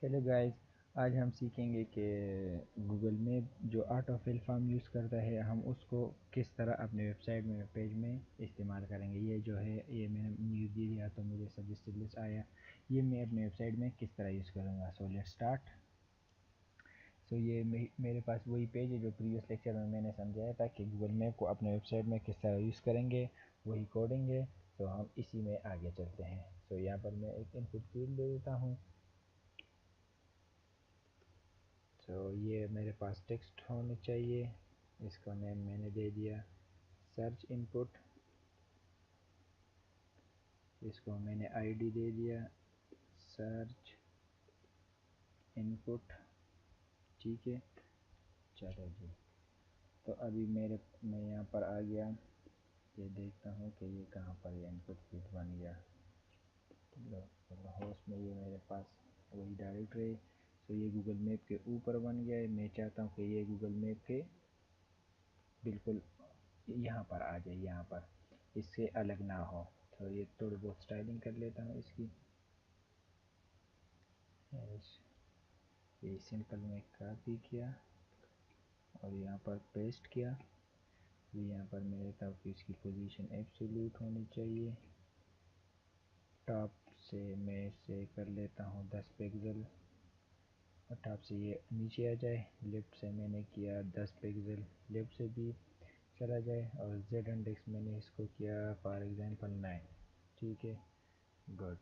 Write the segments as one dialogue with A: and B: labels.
A: Hello guys. आज हम सीखेंगे कि गूगल मैप जो ऑटो फिल फॉर्म यूज़ करता है हम उसको किस तरह अपने वेबसाइट में पेज में इस्तेमाल करेंगे। ये जो है ये मैंने न्यूज़ दिया तो मुझे सजेस्टेड लिस्ट आया, ये मैं अपने वेबसाइट में किस तरह यूज़ करूँगा। So let's start. सो ये मेरे पास वही पेज है जो प्रीवियस लेक्चर में मैंने समझाया था कि गूगल मैप को अपने वेबसाइट में किस तरह यूज़ करेंगे, वही कोडिंग है। तो हम इसी में आगे चलते हैं। सो यहाँ पर मैं एक इनपुट फील्ड दे देता हूँ। तो ये मेरे पास टेक्स्ट होने चाहिए, इसका नेम मैंने दे दिया सर्च इनपुट। इसको मैंने आईडी दे दिया सर्च इनपुट। ठीक है, चलो जी। तो अभी मैं यहाँ पर आ गया, ये देखता हूँ कि ये कहाँ पर ये इनपुट फील्ड बन गया। होस्ट में ये मेरे पास वही डायरेक्टरी है। तो ये गूगल मैप के ऊपर बन गया है। मैं चाहता हूँ कि ये गूगल मैप के बिल्कुल यहाँ पर आ जाए, यहाँ पर इससे अलग ना हो। तो ये थोड़ी बहुत स्टाइलिंग कर लेता हूँ इसकी। ये सिंपल में कॉपी किया और यहाँ पर पेस्ट किया। यहाँ पर मैं लेता हूँ कि इसकी पोजीशन एब्सोल्यूट होनी चाहिए। टॉप से मैं इसे कर लेता हूँ 10 पिक्सल और टॉप से ये नीचे आ जाए। लेफ़्ट से मैंने किया 10 पिक्सल, लेफ़्ट से भी चला जाए और जेड इंडेक्स मैंने इसको किया फॉर एग्जांपल 9। ठीक है, गुड।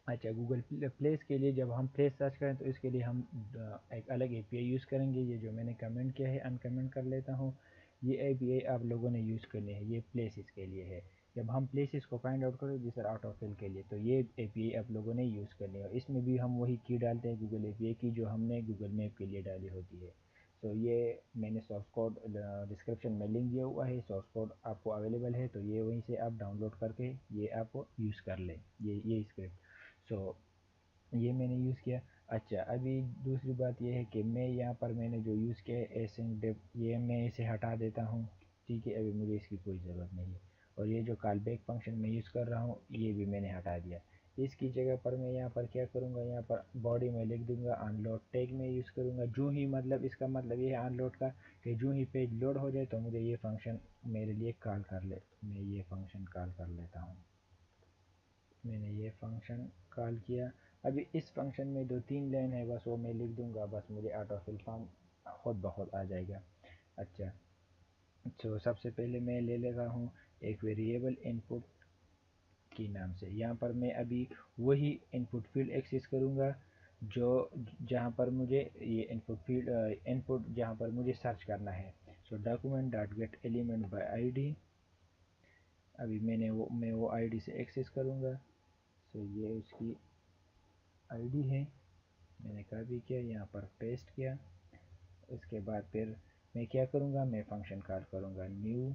A: अच्छा, गूगल प्लेस के लिए जब हम प्लेस सर्च करें तो इसके लिए हम एक अलग एपीआई यूज़ करेंगे। ये जो मैंने कमेंट किया है अनकमेंट कर लेता हूँ। ये एपीआई आप लोगों ने यूज़ करनी है, ये प्लेसेस के लिए है। जब हम प्लेसेस को फाइंड आउट करें जिस तरह ऑटो फिल के लिए, तो ये एपीआई आप लोगों ने यूज़ करनी है। और इसमें भी हम वही की डालते हैं गूगल एपीआई की जो हमने गूगल मैप के लिए डाली होती है। तो ये मैंने सोर्स कोड डिस्क्रिप्शन में लिंक दिया हुआ है, सोर्स कोड आपको अवेलेबल है तो ये वहीं से आप डाउनलोड करके ये आप यूज़ कर लें, ये स्क्रिप्ट। सो ये मैंने यूज़ किया। अच्छा, अभी दूसरी बात ये है कि मैं यहाँ पर मैंने जो यूज़ किया है एसिंक डिप, ये मैं इसे हटा देता हूँ। ठीक है, अभी मुझे इसकी कोई ज़रूरत नहीं है। और ये जो कॉल बैक फंक्शन मैं यूज़ कर रहा हूँ ये भी मैंने हटा दिया। इसकी जगह पर मैं यहाँ पर क्या करूँगा, यहाँ पर बॉडी में लिख दूँगा अनलोड टैग में यूज़ करूँगा। जो ही मतलब इसका मतलब ये है अनलोड का कि जो ही पेज लोड हो जाए तो मुझे ये फंक्शन मेरे लिए कॉल कर ले। मैं ये फंक्शन कॉल कर लेता हूँ। मैंने ये फंक्शन कॉल किया। अभी इस फंक्शन में 2-3 लाइन है बस, वो मैं लिख दूंगा, बस मुझे ऑटो फिल फॉर्म खुद ब खुद आ जाएगा। अच्छा, तो सबसे पहले मैं ले लेता हूँ एक वेरिएबल इनपुट की नाम से। यहाँ पर मैं अभी वही इनपुट फील्ड एक्सेस करूँगा जो जहाँ पर मुझे ये इनपुट फील्ड इनपुट जहाँ पर मुझे सर्च करना है। So document dot get element by ID. अभी मैं वो आईडी से एक्सेस करूँगा। सो ये उसकी आईडी है, मैंने कॉपी किया यहाँ पर पेस्ट किया। उसके बाद फिर मैं क्या करूँगा, मैं फंक्शन कॉल करूँगा new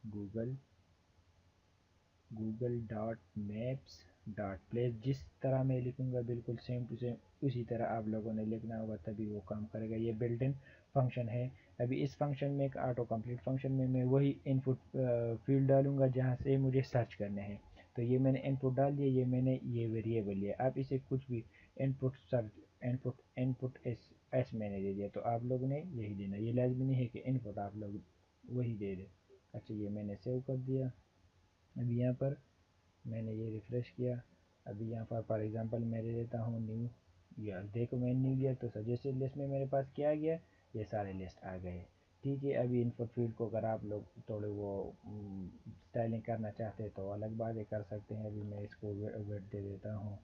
A: Google Google dot maps dot place. जिस तरह मैं लिखूँगा बिल्कुल सेम टू सेम उसी तरह आप लोगों ने लिखना होगा, तभी वो काम करेगा। ये बिल्ट इन फंक्शन है। अभी इस फंक्शन में एक ऑटो कंप्लीट फंक्शन में मैं वही इनपुट फील्ड डालूँगा जहाँ से मुझे सर्च करने हैं। तो ये मैंने इनपुट डाल दिया, ये मैंने ये वेरिएबल लिया। आप इसे कुछ भी input search input input S S मैंने दे दिया, तो आप लोगों ने यही देना। ये लाजमी नहीं है कि इनपुट आप लोग वही दे दें। अच्छा, ये मैंने सेव कर दिया। अभी यहाँ पर मैंने ये रिफ़्रेश किया। अभी यहाँ पर फॉर एग्ज़ाम्पल मैं दे देता हूँ न्यू ईयर। देखो मैं न्यू ईयर तो सजेस्टेड लिस्ट में मेरे पास क्या आ गया, ये सारे लिस्ट आ गए। ठीक है, अभी इनपुट फील्ड को अगर आप लोग थोड़े वो स्टाइलिंग करना चाहते हैं तो अलग बात है, कर सकते हैं। अभी मैं इसको वेट दे देता हूँ,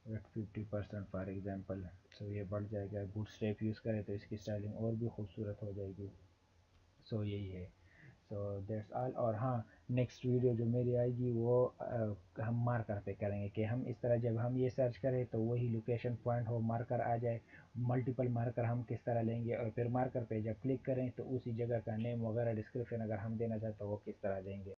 A: वेट 50% फॉर एग्ज़ाम्पल। तो ये बढ़ जाएगा। बूटस्ट्रैप यूज़ करें तो इसकी स्टाइलिंग और भी खूबसूरत हो जाएगी। सो यही है। So that's all. और हाँ, नेक्स्ट वीडियो जो मेरी आएगी वो हम मार्कर पे करेंगे कि हम इस तरह जब हम ये सर्च करें तो वही लोकेशन पॉइंट हो, मार्कर आ जाए। मल्टीपल मार्कर हम किस तरह लेंगे और फिर मार्कर पे जब क्लिक करें तो उसी जगह का नेम वगैरह डिस्क्रिप्शन अगर हम देना चाहते तो वो किस तरह देंगे।